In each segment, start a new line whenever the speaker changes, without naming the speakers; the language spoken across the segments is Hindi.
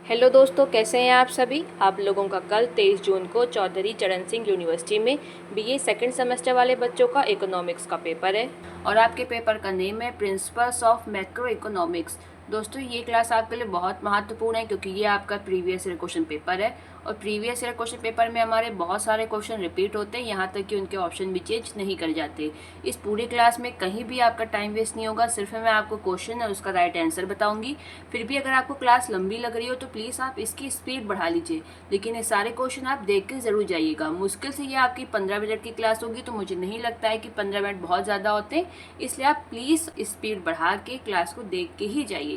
हेलो दोस्तों, कैसे हैं आप सभी। आप लोगों का कल 23 जून को चौधरी चरण सिंह यूनिवर्सिटी में बीए सेकंड सेमेस्टर वाले बच्चों का इकोनॉमिक्स का पेपर है और आपके पेपर का नेम है प्रिंसिपल्स ऑफ मैक्रो इकोनॉमिक्स। दोस्तों, ये क्लास आपके लिए बहुत महत्वपूर्ण है क्योंकि ये आपका प्रीवियस ईयर क्वेश्चन पेपर है और प्रीवियस ईयर क्वेश्चन पेपर में हमारे बहुत सारे क्वेश्चन रिपीट होते हैं, यहाँ तक कि उनके ऑप्शन भी चेंज नहीं कर जाते। इस पूरी क्लास में कहीं भी आपका टाइम वेस्ट नहीं होगा, सिर्फ मैं आपको क्वेश्चन और उसका राइट आंसर बताऊंगी। फिर भी अगर आपको क्लास लंबी लग रही हो तो प्लीज़ आप इसकी स्पीड बढ़ा लीजिए, लेकिन ये सारे क्वेश्चन आप देख के ज़रूर जाइएगा। मुश्किल से ये आपकी 15 मिनट की क्लास होगी, तो मुझे नहीं लगता है कि 15 मिनट बहुत ज़्यादा होते हैं, इसलिए आप प्लीज़ स्पीड बढ़ा के क्लास को देख के ही जाइएगा।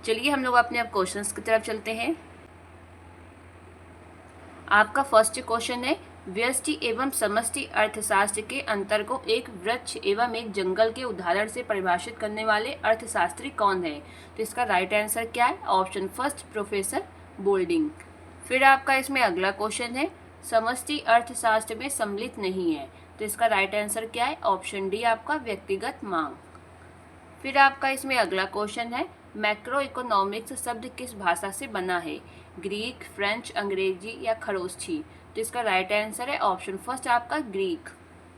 चलिए हम लोग अपने अब क्वेश्चन की तरफ चलते हैं। आपका फर्स्ट क्वेश्चन है, व्यष्टि एवं समष्टि अर्थशास्त्र के अंतर को एक वृक्ष एवं एक जंगल के उदाहरण से परिभाषित करने वाले अर्थशास्त्री कौन है। तो इसका राइट आंसर क्या है। Option first, professor Boulding. फिर आपका इसमें अगला क्वेश्चन है, समष्टि अर्थशास्त्र में सम्मिलित नहीं है। तो इसका राइट आंसर क्या है। ऑप्शन डी आपका व्यक्तिगत मांग। फिर आपका इसमें अगला क्वेश्चन है, मैक्रो इकोनॉमिक्स शब्द किस भाषा से बना है। ग्रीक, फ्रेंच, अंग्रेजी या खरोष्ठी। तो इसका राइट आंसर है ऑप्शन फर्स्ट आपका ग्रीक।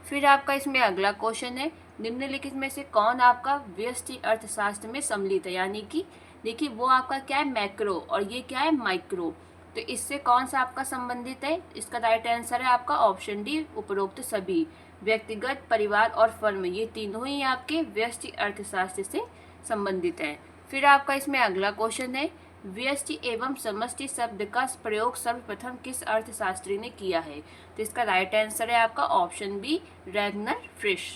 फिर आपका इसमें अगला क्वेश्चन है, निम्नलिखित में से कौन आपका व्यष्टि अर्थशास्त्र में सम्मिलित है। यानी कि देखिए, वो आपका क्या है मैक्रो और ये क्या है माइक्रो। तो इससे कौन सा आपका संबंधित है। इसका राइट आंसर है आपका ऑप्शन डी उपरोक्त सभी। व्यक्तिगत, परिवार और फर्म, ये तीनों ही आपके व्यष्टि अर्थशास्त्र से संबंधित हैं। फिर आपका इसमें अगला क्वेश्चन है, व्यष्टि एवं समष्टि शब्द का प्रयोग सर्वप्रथम किस अर्थशास्त्री ने किया है। तो इसका राइट आंसर है आपका ऑप्शन बी रैगनर फ्रिश।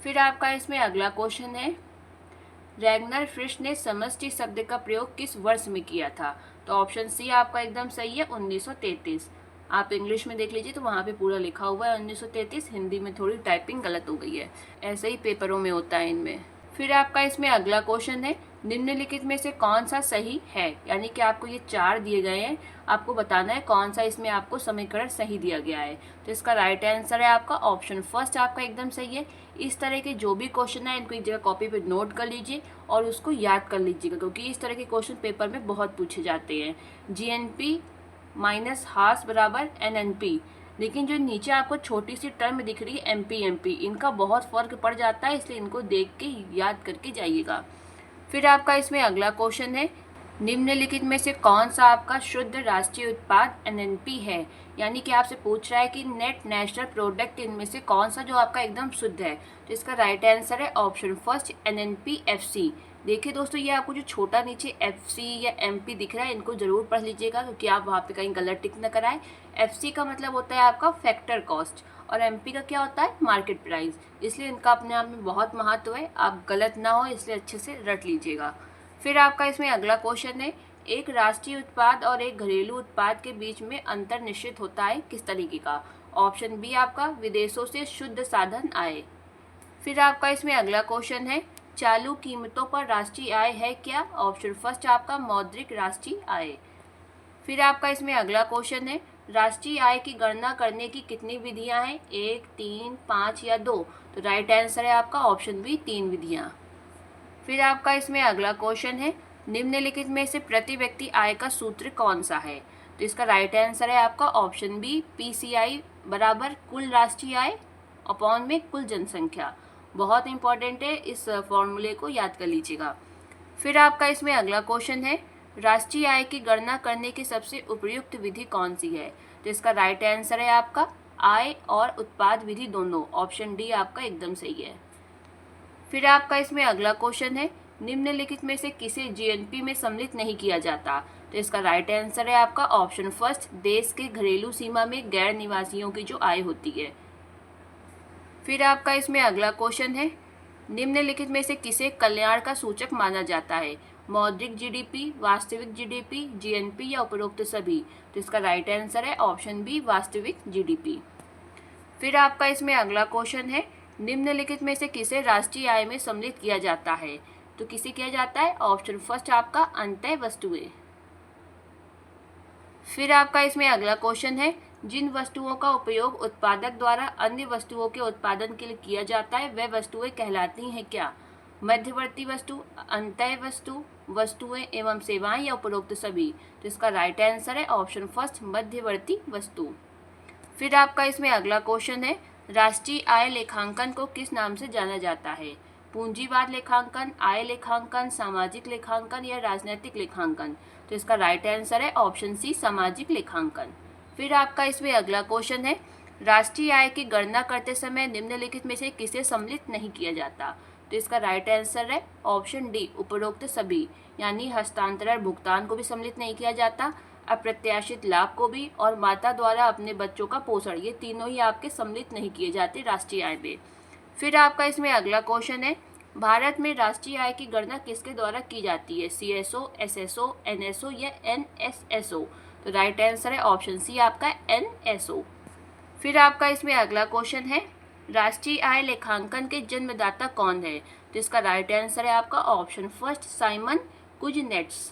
फिर आपका इसमें अगला क्वेश्चन है, रैगनर फ्रिश ने समष्टि शब्द का प्रयोग किस वर्ष में किया था। तो ऑप्शन सी आपका एकदम सही है, 1933। आप इंग्लिश में देख लीजिए तो वहाँ पे पूरा लिखा हुआ है 1933, हिंदी में थोड़ी टाइपिंग गलत हो गई है, ऐसे ही पेपरों में होता है इनमें। फिर आपका इसमें अगला क्वेश्चन है, निम्नलिखित में से कौन सा सही है। यानी कि आपको ये 4 दिए गए हैं, आपको बताना है कौन सा इसमें आपको समीकरण सही दिया गया है। तो इसका राइट आंसर है आपका ऑप्शन फर्स्ट आपका एकदम सही है। इस तरह के जो भी क्वेश्चन है इनको एक जगह कॉपी पे नोट कर लीजिए और उसको याद कर लीजिएगा, क्योंकि इस तरह के क्वेश्चन पेपर में बहुत पूछे जाते हैं। जीएनपी माइनस हास बराबर एनएनपी, लेकिन जो नीचे आपको छोटी सी टर्म दिख रही है एमपी, इनका बहुत फर्क पड़ जाता है, इसलिए इनको देख के याद करके जाइएगा। फिर आपका इसमें अगला क्वेश्चन है, निम्नलिखित में से कौन सा आपका शुद्ध राष्ट्रीय उत्पाद एनएनपी है। यानी कि आपसे पूछ रहा है कि नेट नेशनल प्रोडक्ट, इनमें से कौन सा जो आपका एकदम शुद्ध है। तो इसका राइट आंसर है ऑप्शन फर्स्ट एनएनपीएफसी। देखिए दोस्तों, ये आपको जो छोटा नीचे एफसी या एमपी दिख रहा है, इनको जरूर पढ़ लीजिएगा, क्योंकि आप वहाँ पे कहीं गलत टिक न कराएं। एफसी का मतलब होता है आपका फैक्टर कॉस्ट और एमपी का क्या होता है मार्केट प्राइस, इसलिए इनका अपने आप में बहुत महत्व है। आप गलत ना हो इसलिए अच्छे से रट लीजिएगा। फिर आपका इसमें अगला क्वेश्चन है, एक राष्ट्रीय उत्पाद और एक घरेलू उत्पाद के बीच में अंतर निश्चित होता है किस तरीके का। ऑप्शन बी आपका विदेशों से शुद्ध साधन आय। फिर आपका इसमें अगला क्वेश्चन है, चालू कीमतों पर राष्ट्रीय आय है क्या। ऑप्शन फर्स्ट आपका मौद्रिक राष्ट्रीय आय। फिर आपका इसमें अगला क्वेश्चन है, राष्ट्रीय आय की गणना करने की कितनी विधियां हैं। 1, 3, 5 या 2। तो राइट आंसर है आपका ऑप्शन बी 3 विधियां। फिर आपका इसमें अगला क्वेश्चन है, निम्नलिखित में से प्रति व्यक्ति आय का सूत्र कौन सा है। तो इसका राइट आंसर है आपका ऑप्शन बी पीसीआई बराबर कुल राष्ट्रीय आय अपॉन में कुल जनसंख्या। बहुत इंपॉर्टेंट है, इस फॉर्मूले को याद कर लीजिएगा। फिर आपका इसमें अगला क्वेश्चन है, राष्ट्रीय आय की गणना करने की सबसे उपयुक्त विधि कौन सी है। तो इसका राइट आंसर है आपका आय और उत्पाद विधि दोनों। ऑप्शन डी आपका एकदम सही है। फिर आपका इसमें अगला क्वेश्चन है, निम्नलिखित में से किसे जीएनपी में सम्मिलित नहीं किया जाता। तो इसका राइट आंसर है आपका ऑप्शन फर्स्ट देश के घरेलू सीमा में गैर निवासियों की जो आय होती है। फिर आपका इसमें अगला क्वेश्चन है, निम्नलिखित में से किसे कल्याण का सूचक माना जाता है। मौद्रिक जीडीपी, वास्तविक जीडीपी, जीएनपी या उपरोक्त सभी। तो इसका राइट आंसर है ऑप्शन बी वास्तविक जीडीपी। फिर आपका इसमें अगला क्वेश्चन है, निम्नलिखित में से किसे राष्ट्रीय आय में सम्मिलित किया जाता है। तो किसे किया जाता है। ऑप्शन फर्स्ट आपका अंतः वस्तुएं। फिर आपका इसमें अगला क्वेश्चन है, जिन वस्तुओं का उपयोग उत्पादक द्वारा अन्य वस्तुओं के उत्पादन के लिए किया जाता है वह वस्तुएं कहलाती हैं क्या। मध्यवर्ती वस्तु, अंतः वस्तु, वस्तुएं एवं सेवाएं या उपरोक्त सभी। तो इसका राइट आंसर है ऑप्शन फर्स्ट, मध्यवर्ती वस्तु। फिर आपका इसमें अगला क्वेश्चन है, राष्ट्रीय आय लेखांकन को किस नाम से जाना जाता है? पूंजीवाद लेखांकन, आय लेखांकन, सामाजिक लेखांकन या राजनैतिक लेखांकन। तो इसका राइट आंसर है ऑप्शन सी, सामाजिक लेखांकन। फिर आपका इसमें अगला क्वेश्चन है, राष्ट्रीय आय की गणना करते समय निम्नलिखित में से किसे सम्मिलित नहीं किया जाता? तो इसका राइट आंसर है ऑप्शन डी, उपरोक्त सभी, यानी हस्तांतरण भुगतान को भी सम्मिलित नहीं किया जाता, अप्रत्याशित लाभ को भी, और माता द्वारा अपने बच्चों का पोषण, ये तीनों ही आपके सम्मिलित नहीं किए जाते राष्ट्रीय आय में। फिर आपका इसमें अगला क्वेश्चन है, भारत में राष्ट्रीय आय की गणना किसके द्वारा की जाती है? CSO, SSO, NSO या NSSO। तो राइट आंसर है ऑप्शन सी आपका NSO। फिर आपका इसमें अगला क्वेश्चन है, राष्ट्रीय आय लेखांकन के जन्मदाता कौन है? तो इसका राइट आंसर है आपका ऑप्शन फर्स्ट, साइमन कुजनेट्स।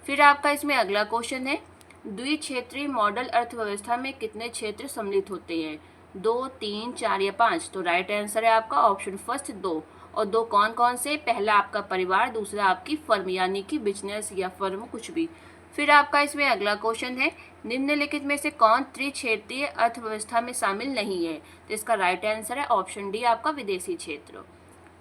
फिर आपका इसमें अगला क्वेश्चन है, द्विक्षेत्रीय मॉडल अर्थव्यवस्था में कितने क्षेत्र सम्मिलित होते हैं? 2, 3, 4 या 5। तो राइट आंसर है आपका ऑप्शन फर्स्ट 2। और 2 कौन कौन से? पहला आपका परिवार, दूसरा आपकी फर्म, यानी कि बिजनेस या फर्म कुछ भी। फिर आपका इसमें अगला क्वेश्चन है, निम्नलिखित में से कौन त्रिक्षेत्रीय अर्थव्यवस्था में शामिल नहीं है? तो इसका राइट आंसर है ऑप्शन डी, आपका विदेशी क्षेत्र।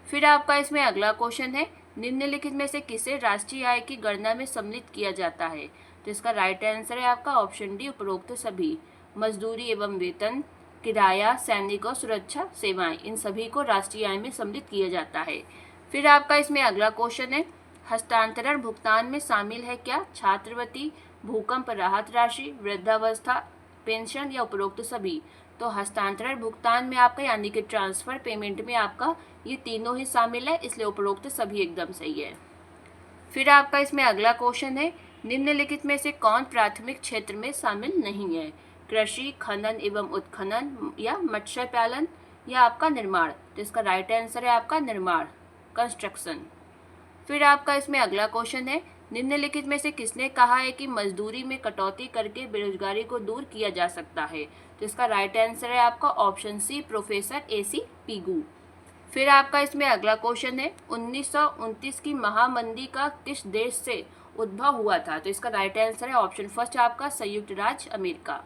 फिर आपका इसमें अगला क्वेश्चन है, निम्नलिखित में से किसे राष्ट्रीय आय की गणना में सम्मिलित किया जाता है? तो इसका राइट आंसर है आपका ऑप्शन डी, उपरोक्त सभी। मजदूरी एवं वेतन, किराया, सैनिक और सुरक्षा सेवाएं, इन सभी को राष्ट्रीय आय में सम्मिलित किया जाता है। फिर आपका इसमें अगला क्वेश्चन है, हस्तांतरण भुगतान में शामिल है क्या? छात्रवृत्ति, भूकंप राहत राशि, वृद्धावस्था पेंशन या उपरोक्त सभी। तो हस्तांतरण भुगतान में आपका, यानी कि ट्रांसफर पेमेंट में आपका ये तीनों ही शामिल है, इसलिए उपरोक्त सभी एकदम सही है। फिर आपका इसमें अगला क्वेश्चन है, निम्नलिखित में से कौन प्राथमिक क्षेत्र में शामिल नहीं है? कृषि, खनन एवं उत्खनन या मत्स्य पालन या आपका निर्माण। तो इसका राइट आंसर है आपका निर्माण, कंस्ट्रक्शन। फिर आपका इसमें अगला क्वेश्चन है, निम्नलिखित में से किसने कहा है कि मजदूरी में कटौती करके बेरोजगारी को दूर किया जा सकता है? तो इसका राइट आंसर है आपका option C, professor AC Pigou. फिर आपका इसमें अगला क्वेश्चन है, 1929 की महामंदी का किस देश से उद्भव हुआ था? तो इसका राइट आंसर है ऑप्शन फर्स्ट आपका, संयुक्त राज्य अमेरिका।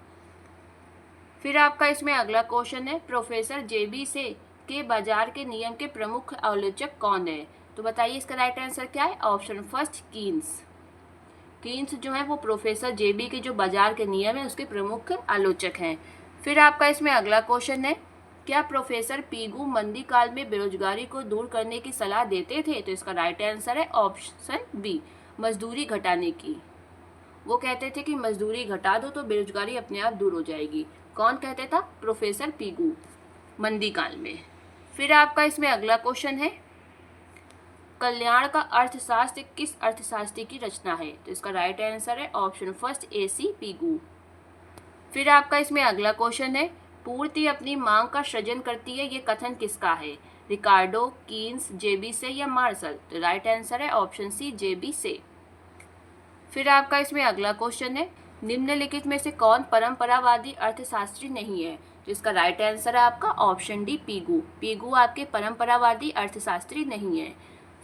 फिर आपका इसमें अगला क्वेश्चन है, प्रोफेसर JB से के बाजार के नियम के प्रमुख आलोचक कौन है? तो बताइए इसका राइट आंसर क्या है? Option first, Keynes. कीन्स जो है वो प्रोफेसर JB के जो बाजार के नियम है उसके प्रमुख आलोचक हैं। फिर आपका इसमें अगला क्वेश्चन है, क्या प्रोफेसर पीगू मंदी काल में बेरोजगारी को दूर करने की सलाह देते थे? तो इसका राइट आंसर है ऑप्शन बी, मजदूरी घटाने की। वो कहते थे कि मजदूरी घटा दो तो बेरोजगारी अपने आप दूर हो जाएगी। कौन कहते था? प्रोफेसर पीगू, मंदी काल में। फिर आपका इसमें अगला क्वेश्चन है, कल्याण का अर्थशास्त्र किस अर्थशास्त्री की रचना है? तो इसका राइट आंसर है ऑप्शन फर्स्ट, AC पीगू। फिर आपका इसमें अगला क्वेश्चन है, पूर्ति अपनी मांग का सृजन करती है, ये कथन किसका है? रिकार्डो, कीन्स, JB से या मार्शल। तो राइट आंसर है ऑप्शन सी, JB से। फिर आपका इसमें अगला क्वेश्चन है, निम्नलिखित में से कौन परंपरावादी अर्थशास्त्री नहीं है? तो इसका राइट आंसर है आपका ऑप्शन डी, पीगू। पीगू आपके परंपरावादी अर्थशास्त्री नहीं है।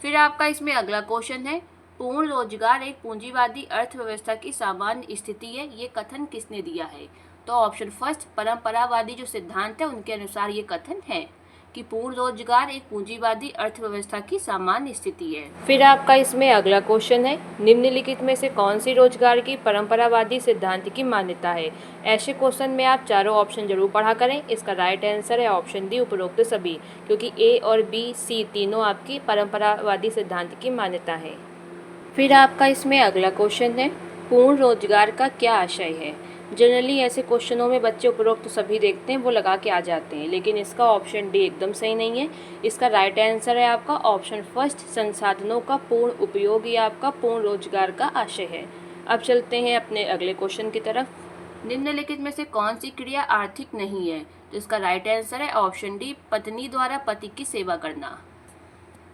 फिर आपका इसमें अगला क्वेश्चन है, पूर्ण रोजगार एक पूंजीवादी अर्थव्यवस्था की सामान्य स्थिति है, ये कथन किसने दिया है? तो ऑप्शन फर्स्ट, परंपरावादी जो सिद्धांत है उनके अनुसार ये कथन है कि पूर्ण रोजगार एक पूंजीवादी अर्थव्यवस्था की सामान्य स्थिति है। फिर आपका इसमें अगला क्वेश्चन है, निम्नलिखित में से कौन सी रोजगार की परंपरावादी सिद्धांत की मान्यता है? ऐसे क्वेश्चन में आप चारों ऑप्शन जरूर पढ़ा करें। इसका राइट आंसर है ऑप्शन डी, उपरोक्त सभी, क्योंकि A और B, C तीनों आपकी परंपरावादी सिद्धांत की मान्यता है। फिर आपका इसमें अगला क्वेश्चन है, पूर्ण रोजगार का क्या आशय है? जनरली ऐसे क्वेश्चनों में बच्चे उपरोक्त सभी देखते हैं, वो लगा के आ जाते हैं, लेकिन इसका ऑप्शन डी एकदम सही नहीं है। इसका राइट आंसर है आपका ऑप्शन फर्स्ट, संसाधनों का पूर्ण उपयोग, ये आपका पूर्ण रोजगार का आशय है। अब चलते हैं अपने अगले क्वेश्चन की तरफ। निम्नलिखित में से कौन सी क्रिया आर्थिक नहीं है? तो इसका राइट आंसर है ऑप्शन डी, पत्नी द्वारा पति की सेवा करना।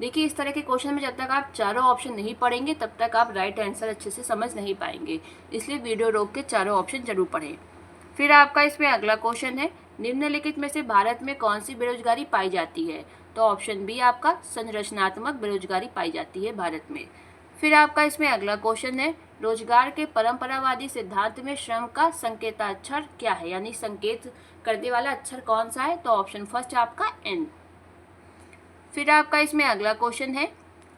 देखिए, इस तरह के क्वेश्चन में जब तक आप चारों ऑप्शन नहीं पढ़ेंगे तब तक आप राइट आंसर अच्छे से समझ नहीं पाएंगे, इसलिए वीडियो रोक के चारों ऑप्शन जरूर पढ़ें। फिर आपका इसमें अगला क्वेश्चन है, निम्नलिखित में से भारत में कौन सी बेरोजगारी पाई जाती है? तो ऑप्शन बी आपका संरचनात्मक बेरोजगारी पाई जाती है भारत में। फिर आपका इसमें अगला क्वेश्चन है, रोजगार के परंपरावादी सिद्धांत में श्रम का संकेताक्षर क्या है, यानी संकेत करने वाला अक्षर कौन सा है, तो ऑप्शन फर्स्ट आपका एन। फिर आपका इसमें अगला क्वेश्चन है,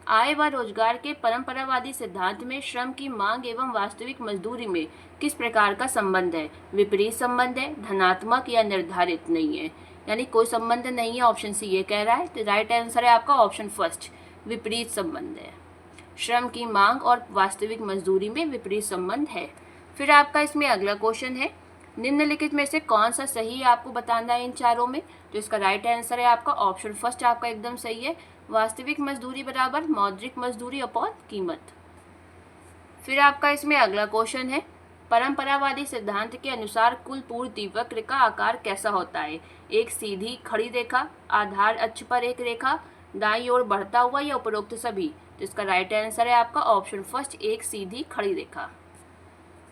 आय व रोजगार के परंपरावादी सिद्धांत में श्रम की मांग एवं वास्तविक मजदूरी में किस प्रकार का संबंध है, विपरीत संबंध है, धनात्मक या निर्धारित नहीं है, यानी कोई संबंध नहीं है, ऑप्शन सी ये कह रहा है। तो राइट आंसर है आपका ऑप्शन फर्स्ट, विपरीत संबंध है। श्रम की मांग और वास्तविक मजदूरी में विपरीत संबंध है। फिर आपका इसमें अगला क्वेश्चन है, निम्नलिखित में से कौन सा सही है आपको बताना है इन चारों में, तो इसका राइट आंसर है आपका ऑप्शन फर्स्ट आपका एकदम सही है, वास्तविक मजदूरी बराबर मौद्रिक मजदूरी अपॉन कीमत। फिर आपका इसमें अगला क्वेश्चन है, परंपरावादी सिद्धांत के अनुसार कुल पूर्ति वक्र का आकार कैसा होता है, एक सीधी खड़ी रेखा, आधार अक्ष पर एक रेखा, दाईं ओर बढ़ता हुआ या उपरोक्त सभी, तो इसका राइट आंसर है आपका ऑप्शन फर्स्ट, एक सीधी खड़ी रेखा।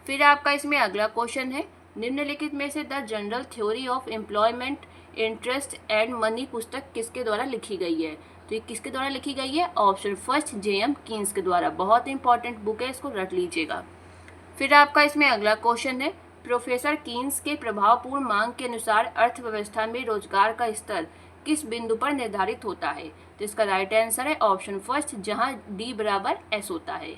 फिर आपका इसमें अगला क्वेश्चन है, निम्नलिखित में से the general theory of employment interest and money पुस्तक किसके द्वारा लिखी गई है, तो ये किसके द्वारा लिखी गई है, ऑप्शन फर्स्ट जेएम कीन्स के द्वारा। बहुत इंपॉर्टेंट बुक है, इसको रट लीजिएगा। फिर आपका इसमें अगला क्वेश्चन है, प्रोफेसर कीन्स के प्रभावपूर्ण मांग के अनुसार अर्थव्यवस्था में रोजगार का स्तर किस बिंदु पर निर्धारित होता है, तो इसका राइट आंसर है ऑप्शन फर्स्ट, जहां डी बराबर एस होता है।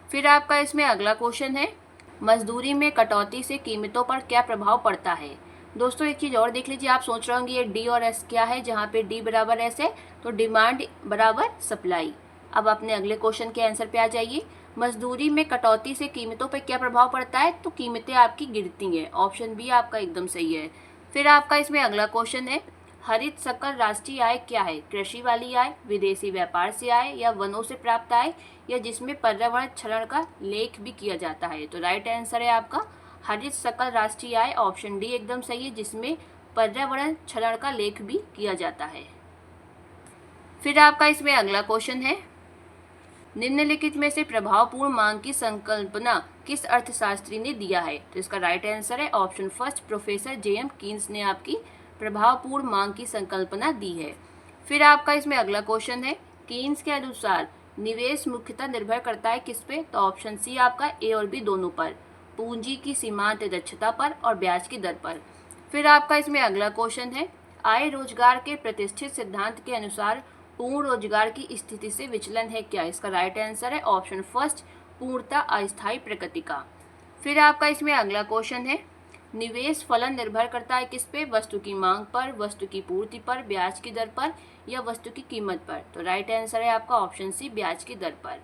फिर आपका इसमें अगला क्वेश्चन है, मजदूरी में कटौती से कीमतों पर क्या प्रभाव पड़ता है। दोस्तों एक चीज़ और देख लीजिए, आप सोच रहे होंगे ये डी और एस क्या है, जहाँ पे डी बराबर एस है तो डिमांड बराबर सप्लाई। अब अपने अगले क्वेश्चन के आंसर पे आ जाइए, मजदूरी में कटौती से कीमतों पर क्या प्रभाव पड़ता है, तो कीमतें आपकी गिरती हैं, ऑप्शन बी आपका एकदम सही है। फिर आपका इसमें अगला क्वेश्चन है, हरित सकल राष्ट्रीय आय क्या है, कृषि वाली आय, विदेशी व्यापार से आय, या वनों से प्राप्त आय, या जिसमें पर्यावरण क्षरण का लेख भी किया जाता है, तो राइट आंसर है आपका हरित सकल राष्ट्रीय आय, ऑप्शन डी एकदम सही है, जिसमें पर्यावरण क्षरण का लेख भी किया जाता है। फिर आपका इसमें अगला क्वेश्चन है, निम्नलिखित में से प्रभावपूर्ण मांग की संकल्पना किस अर्थशास्त्री ने दिया है, तो इसका राइट आंसर है option first, professor JM Keynes ने आपकी प्रभावपूर्ण मांग की संकल्पना दी है। फिर आपका इसमें अगला क्वेश्चन है, कीन्स के अनुसार निवेश मुख्यतः निर्भर करता है किस पे, तो ऑप्शन सी आपका ए और बी दोनों पर, पूंजी की सीमांत दक्षता पर और ब्याज की दर पर। फिर आपका इसमें अगला क्वेश्चन है, आय रोजगार के प्रतिष्ठित सिद्धांत के अनुसार पूर्ण रोजगार की स्थिति से विचलन है क्या, इसका राइट आंसर है ऑप्शन फर्स्ट, पूर्णतः अस्थायी प्रकृति का। फिर आपका इसमें अगला क्वेश्चन है, निवेश फलन निर्भर करता है किस पे, वस्तु की मांग पर, वस्तु की पूर्ति पर, ब्याज की दर पर, या वस्तु की कीमत पर, तो राइट आंसर है आपका ऑप्शन सी, ब्याज की दर पर।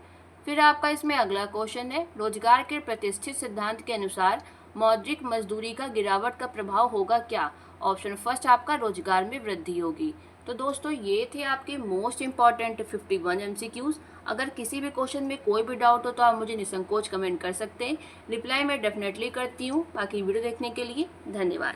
फिर आपका इसमें अगला क्वेश्चन है, रोजगार के प्रतिष्ठित सिद्धांत के अनुसार मौद्रिक मजदूरी का गिरावट का प्रभाव होगा क्या, ऑप्शन फर्स्ट आपका रोजगार में वृद्धि होगी। तो दोस्तों ये थे आपके मोस्ट इंपॉर्टेंट 51 MCQs। अगर किसी भी क्वेश्चन में कोई भी डाउट हो तो आप मुझे निसंकोच कमेंट कर सकते हैं, रिप्लाई मैं डेफिनेटली करती हूँ। बाकी वीडियो देखने के लिए धन्यवाद।